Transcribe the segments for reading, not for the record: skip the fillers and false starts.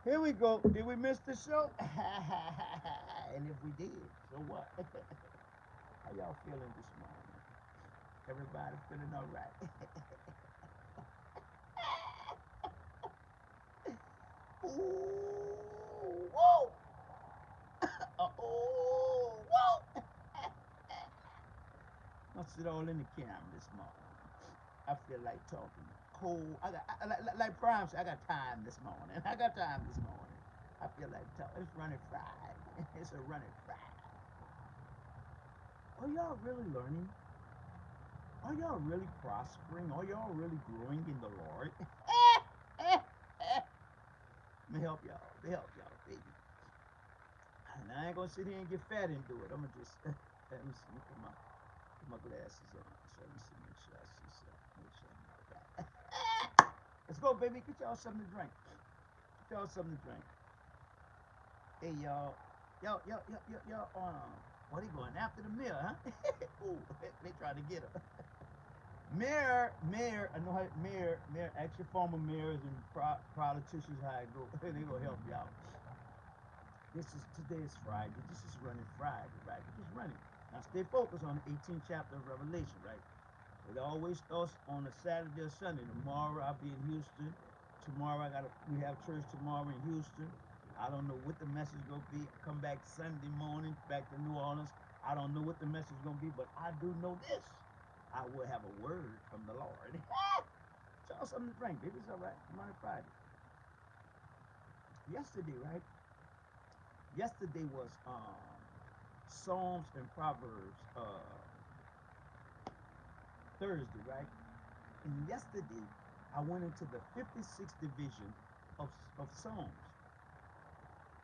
Here we go. Did we miss the show? And if we did, so what? How y'all feeling this morning? Everybody feeling all right? Ooh, whoa! Ooh, whoa! I'll sit all in the camera this morning. I feel like talking cold. Like Prime said, I got time this morning. I got time this morning. I feel like talking. It's running fried. It's a running fried. Are y'all really learning? Are y'all really prospering? Are y'all really growing in the Lord? Let me help y'all. Let me help y'all, baby. And I ain't gonna sit here and get fat and do it. I'm gonna just let me see. Put my glasses on. So let me see. Make sure I see something. Make sure I'm all right. Let's go, baby. Get y'all something to drink. Get y'all something to drink. Hey, y'all. Y'all. What are you going after the mirror, huh? Ooh, they trying to get her. Mayor, I know how mayor, ask your former mayors and politicians how it go. They gonna help you out. Today is Friday. This is running Friday, right? Just running. Now stay focused on the 18th chapter of Revelation, right? It always starts on a Saturday or Sunday. Tomorrow I'll be in Houston. Tomorrow we have church tomorrow in Houston. I don't know what the message is gonna be. I come back Sunday morning back to New Orleans. I don't know what the message is gonna be, but I do know this. I will have a word from the Lord. Y'all something to drink, baby. It's all right. Monday, Friday. Yesterday, right? Yesterday was Psalms and Proverbs Thursday, right? And yesterday, I went into the 56th division of, of Psalms.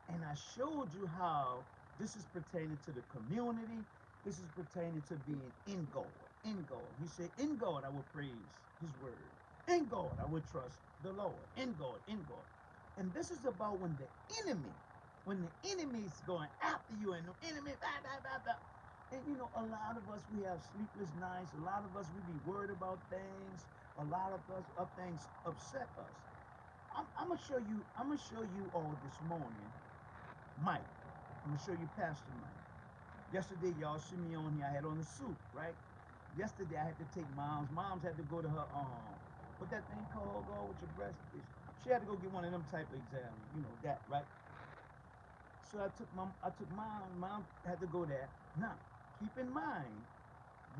And I showed you how this is pertaining to the community. This is pertaining to being in God. In God. He said, in God I will praise his word. In God I will trust the Lord. In God, in God. And this is about when the enemy is going after you and the enemy, blah, blah, blah, blah. And you know, a lot of us, we have sleepless nights. A lot of us, we be worried about things. A lot of us, things upset us. I'm gonna show you all this morning Mike. I'm gonna show you Pastor Mike. Yesterday, y'all see me on here. I had on a suit, right? Yesterday, I had to take mom's. Mom's had to go to her what that thing called? Go with your breast. She had to go get one of them type of exams. You know that, right? So I took mom. Mom had to go there. Now, keep in mind,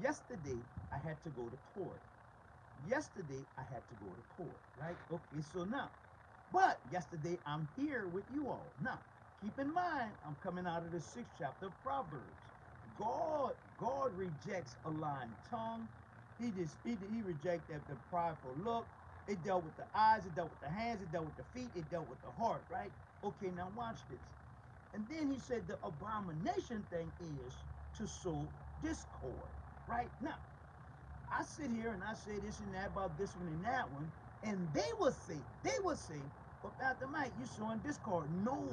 yesterday I had to go to court. Yesterday I had to go to court, right? Okay, so now, but yesterday I'm here with you all. Now, keep in mind, I'm coming out of the 6th chapter of Proverbs. God rejects a lying tongue. He rejected the prideful look. It dealt with the eyes, it dealt with the hands, it dealt with the feet, it dealt with the heart, right? Okay, now watch this. And then he said the abomination thing is to sow discord, right? Now, I sit here and I say this and that about this one and that one, and they will say, but Pastor Mike, you're showing discord. No,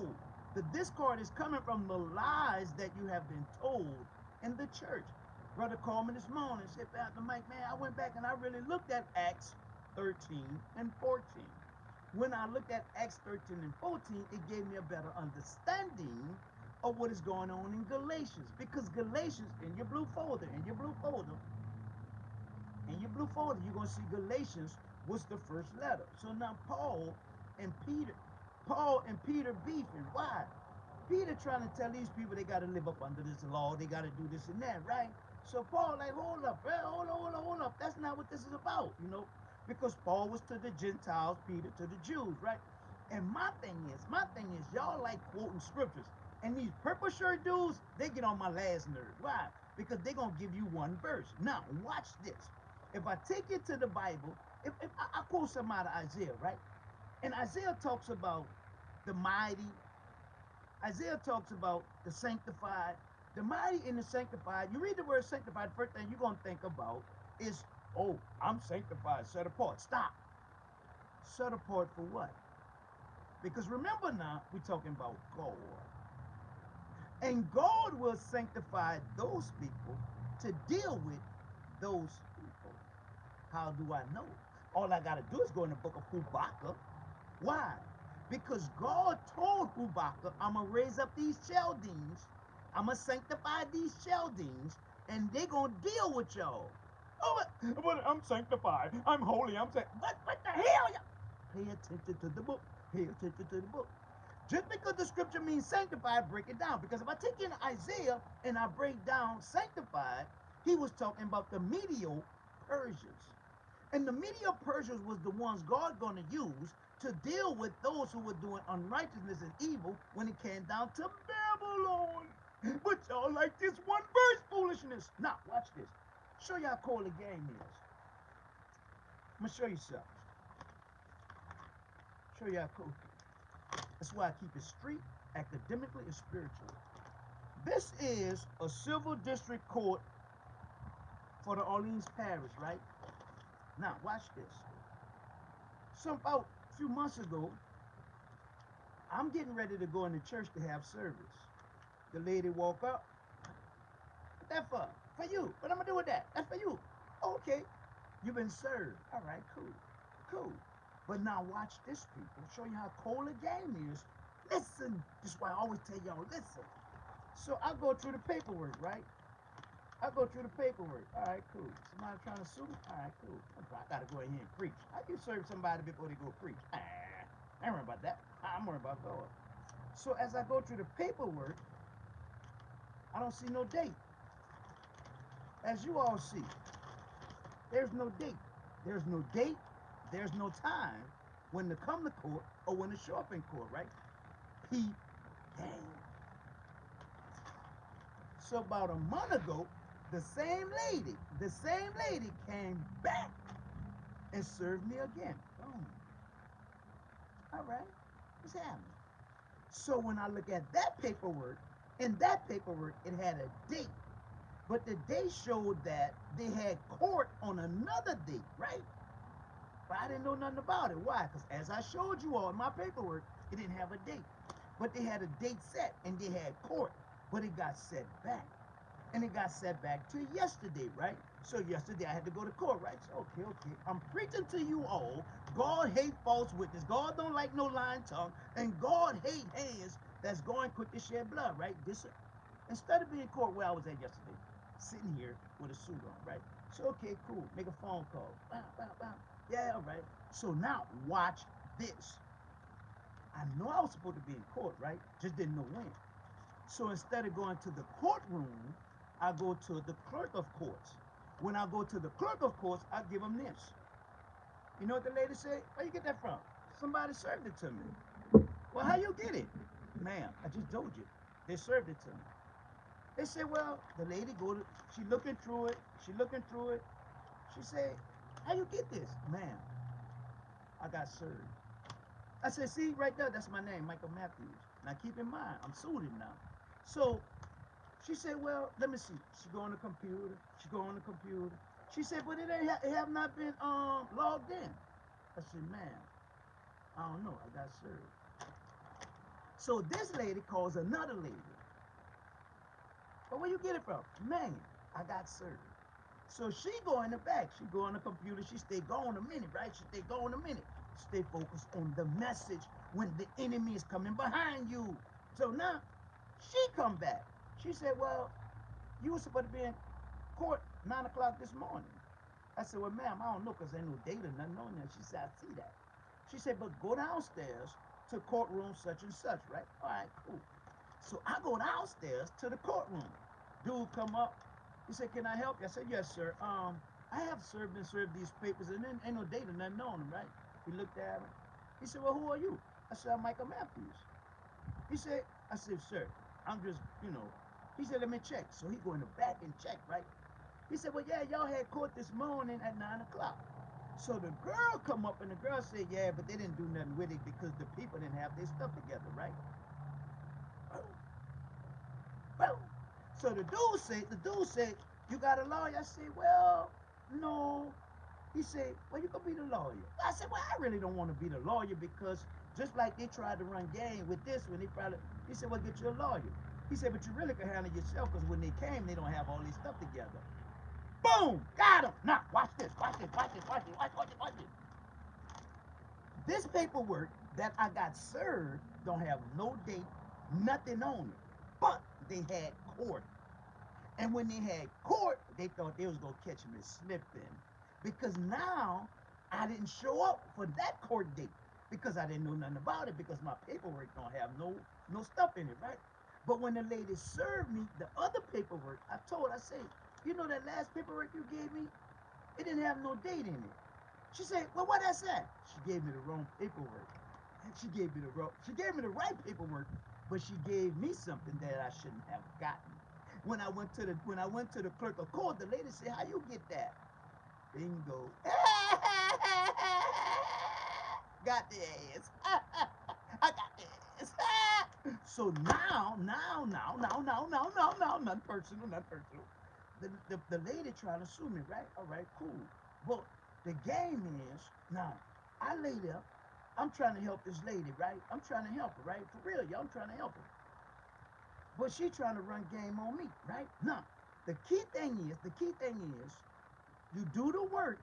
the discord is coming from the lies that you have been told in the church. Brother called me this morning and said, Pastor Mike, man, I went back and I really looked at Acts 13 and 14. When I looked at Acts 13 and 14, it gave me a better understanding of what is going on in Galatians. Because Galatians, in your blue folder, you're gonna see Galatians was the first letter. So now and Peter, Paul and Peter beefing. Why? Peter trying to tell these people they got to live up under this law, they got to do this and that, right? So Paul like, hold up, man, hold up. That's not what this is about, because Paul was to the Gentiles, Peter to the Jews, right? And my thing is, y'all like quoting scriptures, and these purple shirt dudes, they get on my last nerve. Why? Because they gonna give you one verse. Now, watch this. If I take it to the Bible, if I quote some out of Isaiah, right? And Isaiah talks about the mighty. Isaiah talks about the sanctified, the mighty and the sanctified. You read the word sanctified, first thing you're going to think about is, oh, I'm sanctified, set apart. Stop. Set apart for what? Because remember now, we're talking about God. And God will sanctify those people to deal with those people. How do I know? All I got to do is go in the book of Habakkuk. Why? Because God told Habakkuk, I'm going to raise up these Chaldeans, I'm going to sanctify these Chaldeans, and they're going to deal with y'all. Oh, but I'm sanctified. I'm holy. I'm sanctified. What the hell? Pay attention to the book. Pay attention to the book. Just because the scripture means sanctified, break it down. Because if I take you into Isaiah and I break down sanctified, he was talking about the Medio Persians. And the Medio Persians was the ones God going to use to deal with those who were doing unrighteousness and evil when it came down to Babylon. But y'all like this one verse foolishness. Now, watch this. Show you how cold the game is. I'm going to show you something. Show you how cold. That's why I keep it street, academically, and spiritually. This is a civil district court for the Orleans Parish, right? Now, watch this. So about a few months ago, I'm getting ready to go in the church to have service. The lady walk up. What that for? For you. What I'm going to do with that? That's for you. Okay. You've been served. All right, cool. Cool. But now watch this, people. Show you how cold the game is. Listen. This is why I always tell y'all, listen. So I go through the paperwork, right? I go through the paperwork. All right, cool. Somebody trying to sue me? All right, cool. I got to go in here and preach. How do you serve somebody before they go preach? I ain't worried about that. I'm worried about God. So as I go through the paperwork, I don't see no date. As you all see, there's no date. There's no date. There's no time when to come to court or when to show up in court, right? P. Game. So about a month ago, the same lady came back and served me again. Boom. All right, what's happening? So when I look at that paperwork, in that paperwork, it had a date. But the date showed that they had court on another date, right? But I didn't know nothing about it. Why? Because as I showed you all in my paperwork, it didn't have a date. But they had a date set, and they had court. But it got set back. And it got set back to yesterday, right? So yesterday I had to go to court, right? So, okay. I'm preaching to you all. God hate false witness. God don't like no lying tongue. And God hate hands that's going quick to shed blood, right? Instead of being in court where I was at yesterday, sitting here with a suit on, right? So, okay, cool. Make a phone call. Bow. Yeah, all right. So now watch this. I know I was supposed to be in court, right? Just didn't know when. So instead of going to the courtroom, I go to the clerk of courts. When I go to the clerk of courts, I give them this. You know what the lady said? Where you get that from? Somebody served it to me. Well, how you get it? Ma'am, I just told you. They served it to me. They said, well, the lady she looking through it. She said, how you get this? Ma'am, I got served. I said, see, right there, that's my name, Michael Matthews. Now keep in mind, I'm suited now. So she said, well, let me see. She go on the computer. She said, but it have not been logged in. I said, ma'am, I don't know. I got served. So this lady calls another lady. But where you get it from? Man, I got served. So she go in the back. She go on the computer. She stay going a minute, right? Stay focused on the message when the enemy is coming behind you. So now she come back. She said, well, you were supposed to be in court 9 o'clock this morning. I said, well, ma'am, I don't know because ain't no date or nothing on there. She said, I see that. She said, but go downstairs to courtroom such and such, right? All right, cool. So I go downstairs to the courtroom. Dude come up. He said, can I help you? I said, yes, sir. I have been served these papers and then ain't no date or nothing on them, right? He looked at me. He said, well, who are you? I said, I'm Michael Matthews. He said, I said, sir, I'm just, He said, let me check. So he go in the back and check, right? He said, well, yeah, y'all had court this morning at 9 o'clock. So the girl come up and the girl said, yeah, but they didn't do nothing with it because the people didn't have their stuff together, right? Boom. So the dude said, you got a lawyer? I said, well, no. He said, well, you can be the lawyer. I said, well, I really don't want to be the lawyer because just like they tried to run game with this one, he said, well, get you a lawyer. He said, but you really can handle yourself because when they came, they don't have all this stuff together. Boom, got him. Now, watch this. This paperwork that I got served don't have no date, nothing on it. But they had court. And when they had court, they thought they was gonna catch me slipping. Because now I didn't show up for that court date because I didn't know nothing about it because my paperwork don't have no stuff in it, right? But when the lady served me the other paperwork, I said, you know that last paperwork you gave me, it didn't have no date in it. She said, well, what that's that? She gave me the wrong paperwork. And she gave me the right paperwork, but she gave me something that I shouldn't have gotten. When I went to the clerk of court, the lady said, how you get that? Bingo. Got the ass. I got the ass. So now, not personal, not personal. The lady trying to sue me, right? All right, cool. But the game is now. I lay there. I'm trying to help this lady, right? I'm trying to help her, right? For real, y'all. I'm trying to help her. But she trying to run game on me, right? Now, the key thing is, you do the work.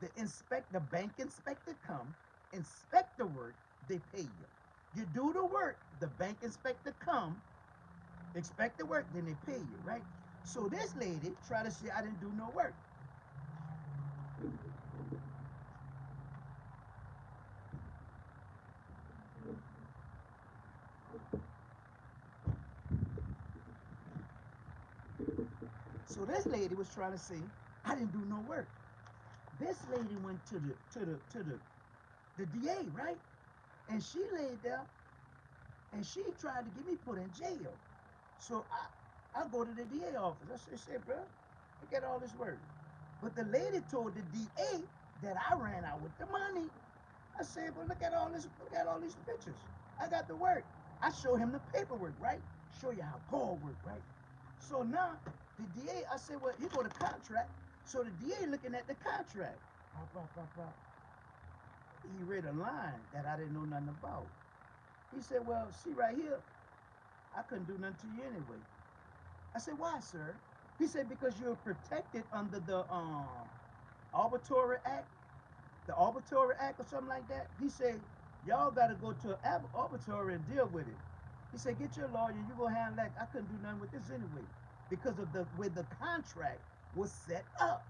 The bank inspector come, inspect the work. They pay you. You do the work. The bank inspector come, inspect the work. Then they pay you, right? So this lady try to say I didn't do no work. So this lady was trying to say I didn't do no work. This lady went to the DA, right? And she laid there and she tried to get me put in jail. So I go to the DA office. I said, bro, look at all this work. But the lady told the DA that I ran out with the money. I said, well, look at all these pictures. I got the work. I show him the paperwork, right? Show you how gold work, right? So now the DA, I said, well, you go to contract. So the DA looking at the contract. He read a line that I didn't know nothing about. He said, well, see right here, I couldn't do nothing to you anyway. I said, why, sir? He said, because you're protected under the Arbitration Act, the Arbitration Act or something like that. He said, y'all got to go to an arbitration and deal with it. He said, get your lawyer, you go handle that. I couldn't do nothing with this anyway because of the way the contract was set up.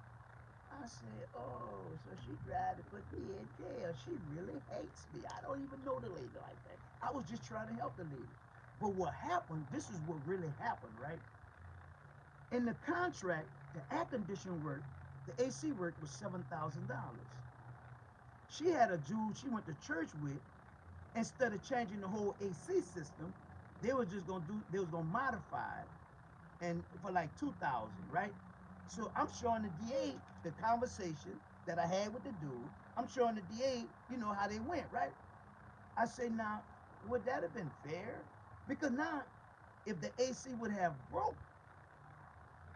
I said, oh, so she tried to put me in jail. She really hates me. I don't even know the lady like that. I was just trying to help the lady. But what happened, this is what really happened, right? In the contract, the air conditioning work, the AC work was $7,000. She had a Jew she went to church with. Instead of changing the whole AC system, they was gonna modify it and for like 2,000, right? So I'm showing the DA the conversation that I had with the dude. I'm showing the DA, how they went, right? I say now, would that have been fair? Because now, if the AC would have broke,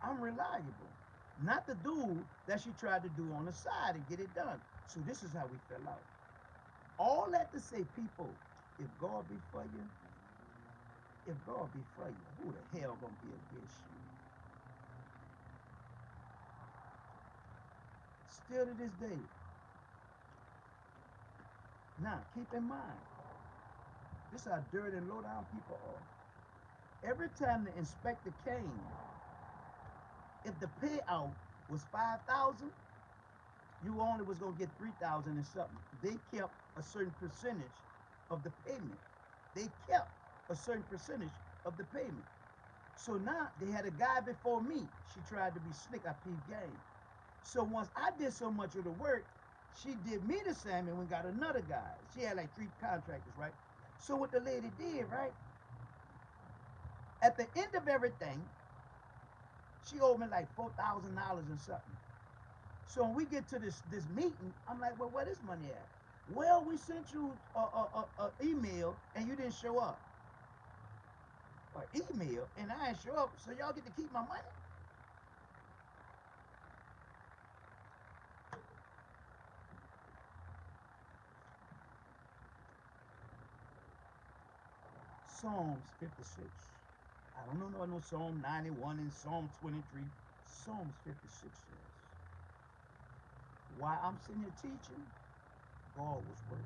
I'm reliable. Not the dude that she tried to do on the side and get it done. So this is how we fell out. All that to say, people, if God be for you, if God be for you, who the hell gonna be against you? Still to this day. Now, keep in mind, this is how dirty and low down people are. Every time the inspector came, if the payout was 5,000, you only was gonna get 3,000 and something. They kept a certain percentage of the payment. They kept a certain percentage of the payment. So now they had a guy before me. She tried to be slick. I peeped game. So once I did so much of the work, she did me the same and we got another guy. She had like 3 contractors, right? So what the lady did, right? At the end of everything, she owed me like $4,000 and something. So when we get to this meeting, I'm like, well, where this money at? Well, we sent you a email and you didn't show up. Or email and I didn't show up, so y'all get to keep my money. Psalms 56. I don't know no Psalm 91 and Psalm 23. Psalms 56 says, while I'm sitting here teaching, God was working.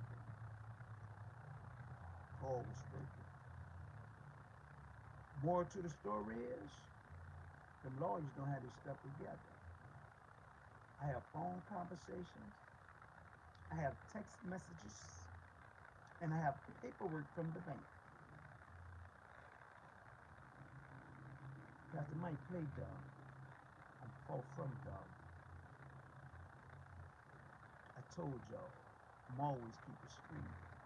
always working. More to the story is, them lawyers don't have this stuff together. I have phone conversations, I have text messages, and I have paperwork from the bank. Pastor Mike, play dog. I'm far from dog. I told y'all, I'm always keep it street.